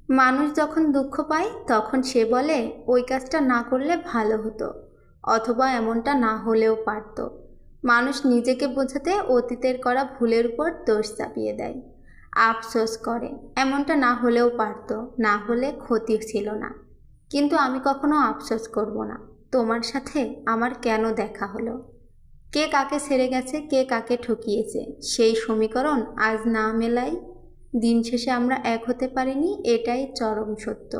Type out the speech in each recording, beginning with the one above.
মানুষ যখন দুঃখ পায় তখন সে বলে ওই কাজটা না করলে ভালো হতো, অথবা এমনটা না হলেও পারত। মানুষ নিজেকে বোঝাতে অতীতের করা ভুলের উপর দোষ চাপিয়ে দেয়, আফসোস করে এমনটা না হলেও পারত, না হলে ক্ষতি ছিল না। কিন্তু আমি কখনো আফসোস করব না। তোমার সাথে আমার কেন দেখা হলো, কে কাকে ছেড়ে গেছে, কে কাকে ঠকিয়েছে, সেই সমীকরণ আজ না মেলাই। দিন শেষে আমরা এক হতে পারিনি, এটাই চরম সত্য।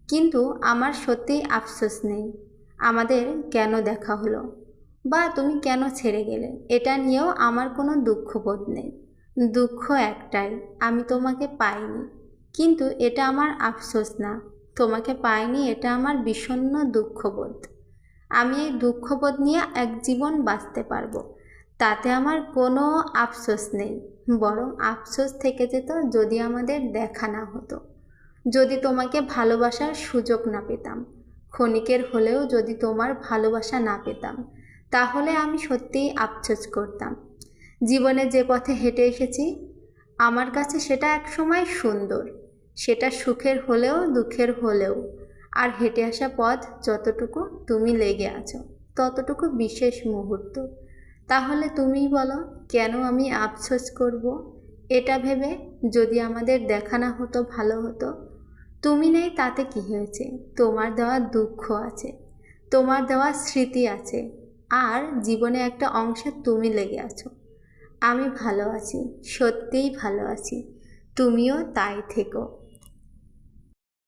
কিন্তু আমার সত্যিই আফসোস নেই আমাদের কেন দেখা হলো বা তুমি কেন ছেড়ে গেলে, এটা নিয়েও আমার কোনো দুঃখবোধ নেই। দুঃখ একটাই, আমি তোমাকে পাইনি। কিন্তু এটা আমার আফসোস না, তোমাকে পাইনি এটা আমার বিষণ্ণ দুঃখবোধ। আমি এই দুঃখবোধ নিয়ে এক জীবন বাঁচতে পারবো, তাতে আমার কোনো আফসোস নেই। বরং আফসোস থেকে যেত যদি আমাদের দেখা না হতো, যদি তোমাকে ভালোবাসার সুযোগ না পেতাম, ক্ষণিকের হলেও যদি তোমার ভালোবাসা না পেতাম, তাহলে আমি সত্যিই আফসোস করতাম। জীবনে যে পথে হেঁটে এসেছি, আমার কাছে সেটা একসময় সুন্দর, সেটা সুখের হলেও দুঃখের হলেও। আর হেঁটে আসা পথ যতটুকু তুমি লেগে আছো, ততটুকু বিশেষ মুহূর্ত। তাহলে তুমিই বলো, কেন আমি আফসোস করব এটা ভেবে, যদি আমাদের দেখা না হতো ভালো হতো। তুমি নেই তাতে কি হয়েছে, তোমার দেওয়া দুঃখ আছে, তোমার দেওয়া স্মৃতি আছে, আর জীবনে একটা অংশে তুমি লেগে আছো। আমি ভালো আছি, সত্যিই ভালো আছি, তুমিও তাই থেকো।